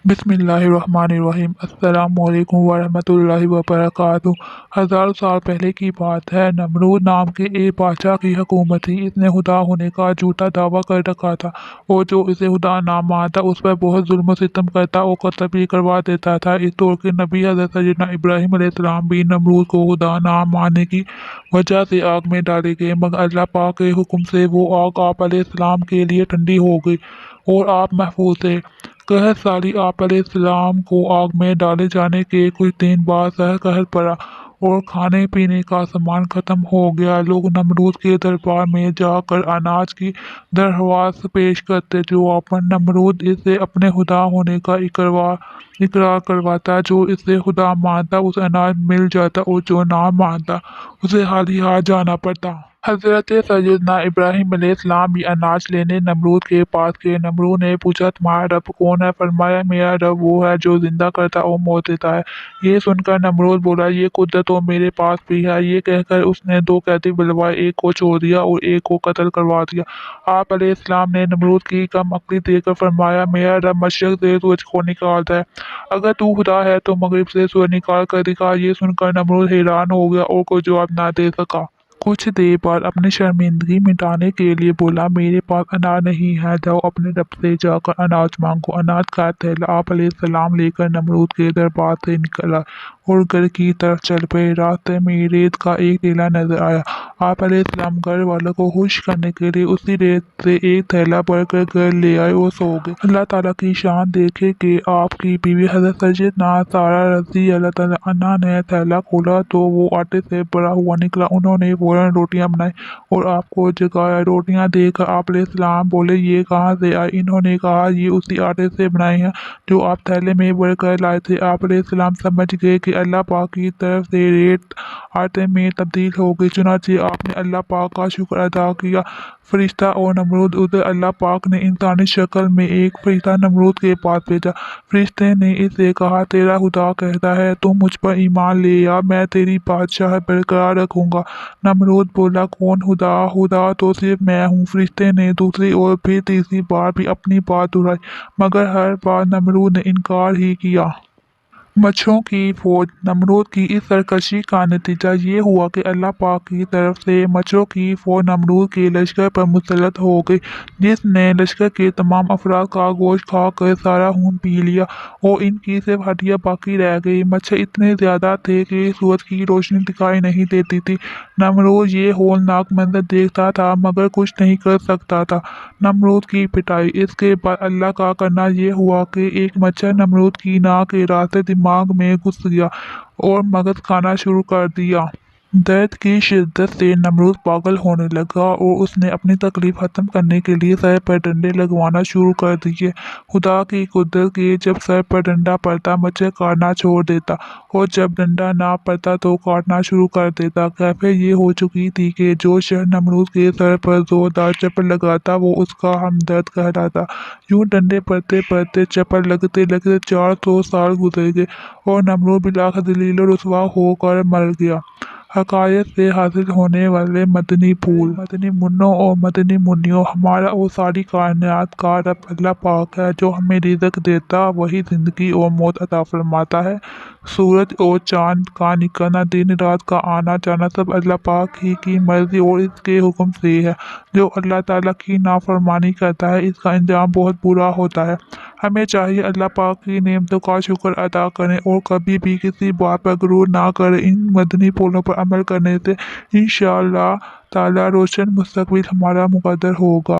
बिस्मिल्लाहिर्रहमानिर्रहीम। अस्सलाम वालेकुम वरहमतुल्लाहि वबरकातुहू। हज़ारों साल पहले की बात है। नमरूद नाम के एक बादशाह की हुकूमत थी। इसने खुदा होने का झूठा दावा कर रखा था और जो इसे खुदा ना मानता उस पर बहुत जुल्म और सितम करता और कत्ल भी करवा देता था। इस दौर के नबी हज़रत सैयदना इब्राहीम अलैहिस्सलाम भी नमरूद को खुदा ना मानने की वजह से आग में डाले गए, मगर अल्लाह पाक के हुक्म से वो आग आप अलैहिस्सलाम के लिए ठंडी हो गई और आप महफूज थे। कहर साली आप अलैहिस्सलाम को आग में डाले जाने के कुछ दिन बाद सहर कहर पड़ा और खाने पीने का सामान खत्म हो गया। लोग नमरूद के दरबार में जाकर अनाज की दरख्वास्त पेश करते। जो अपन नमरूद इससे अपने खुदा होने का इकरार करवाता, जो इससे खुदा मानता उसे अनाज मिल जाता और जो ना मानता उसे हाल ही हाथ जाना पड़ता। हजरत सैयदना इब्राहीम अलैहिस्सलाम भी अनाज लेने नमरूद के पास गए। नमरूद ने पूछा, तुम्हारा रब कौन है? फरमाया, मेरा रब वो है जो जिंदा करता और मौत देता है। ये सुनकर नमरूद बोला, ये कुदरत तो मेरे पास भी है। ये कहकर उसने दो कैदी बुलवाए, एक को छोड़ दिया और एक को कत्ल करवा दिया। आप अलैहिस्सलाम ने नमरूद की कम अक्ली देखकर फरमाया, मेरा रब मशरिक से सूरज को निकालता है। अगर तू खुदा है तो मगरिब से सूरज निकाल कर दिखा। ये सुनकर नमरूद हैरान हो गया और कोई जवाब ना दे सका। कुछ देर बाद अपनी शर्मिंदगी मिटाने के लिए बोला, मेरे पास अनाज नहीं है, जाओ अपने रब से जाकर अनाज मांगो। अनाज का थैला आप अलैहिस्सलाम लेकर नमरूद के दरबार से निकला और घर की तरफ चल पड़े। रास्ते में रेत का एक थैला नजर आया। आप अलैहिस्सलाम घर वालों को खुश करने के लिए उसी रेत से एक थैला भरकर घर ले आए और सो गए। अल्लाह ताला की शान देखे कि आपकी बीवी हज़रत सैयदना सारा रज़ी अल्लाह ताला अन्हा ने थैला खोला तो वो आटे से भरा हुआ निकला। उन्होंने फौरन रोटियां बनाई और आपको जगाया। रोटियां देखकर आप अलैहिस्सलाम बोले, ये कहाँ से आई? इन्होंने कहा, ये उसी आटे से बनाई हैं जो आप थैले में भर कर लाए थे। आप अलैहिस्सलाम समझ गए कि अल्लाह पाक की तरफ से रेत आटे में तब्दील हो गई। चुनांचे आपने अल्लाह पाक का शुक्र अदा किया। फरिश्ता और नमरूद उधर अल्लाह पाक ने इंसानी शक्ल में एक फरिश्ता नमरूद के पास भेजा। फरिश्ते ने इससे कहा, तेरा खुदा कहता है तुम मुझ पर ईमान ले आ, मैं तेरी बादशाह बरकरार रखूंगा। नमरूद बोला, कौन खुदा? खुदा तो सिर्फ मैं हूँ। फरिश्ते ने दूसरी और फिर तीसरी बार भी अपनी बात दोहराई, मगर हर बार नमरूद ने इनकार ही किया। मच्छरों की फौज। नमरूद की इस सरकशी का नतीजा ये हुआ कि अल्लाह पाक की तरफ से मच्छरों की फौज नमरूद के लश्कर पर मुसल्लत हो गई, जिसने लश्कर के तमाम अफराद का गोश्त खा कर सारा खून पी लिया और इनकी सिर्फ हड्डियां बाकी रह गई। मच्छर इतने ज्यादा थे कि सूरज की रोशनी दिखाई नहीं देती थी। नमरूद ये होलनाक मंजर देखता था मगर कुछ नहीं कर सकता था। नमरूद की पिटाई। इसके बाद अल्लाह का करना ये हुआ कि एक मच्छर नमरूद की नाक के रास्ते दिमाग में घुस गया और मगज खाना शुरू कर दिया। दर्द की शिद्दत से नमरूद पागल होने लगा और उसने अपनी तकलीफ खत्म करने के लिए सर पर डंडे लगवाना शुरू कर दिए। खुदा की कुदरत की जब सर पर डंडा पड़ता मच्छर काटना छोड़ देता और जब डंडा ना पड़ता तो काटना शुरू कर देता। कैफियत ये हो चुकी थी कि जो शख्स नमरूद के सर पर जोरदार चप्पल लगाता वो उसका हमदर्द कहलाता। यूं डंडे पड़ते पड़ते चप्पल लगते लगते 400 साल गुजर गए और नमरूद बिलाखिर ज़लील व रुसवा होकर मर गया। हकायत से हासिल होने वाले मदनी फूल। मदनी मुन्नों और मदनी मुन्नियों, हमारा और सारी कायनात का रब अल्लाह पाक है जो हमें रिज़्क देता, वही ज़िंदगी और मौत अता फरमाता है। सूरज और चाँद का निकलना, दिन रात का आना जाना सब अल्लाह पाक ही की मर्जी और इसके हुक्म से है। जो अल्लाह ताला की नाफरमानी करता है इसका अंजाम बहुत बुरा होता है। हमें चाहिए अल्लाह पाक की नेमतों का शुक्र अदा करें और कभी भी किसी बात पर गुरूर ना करें। इन मदनी फूलों पर अमल करने से इंशाअल्लाह ताला रोशन मुस्तकबिल हमारा मुकद्दर होगा।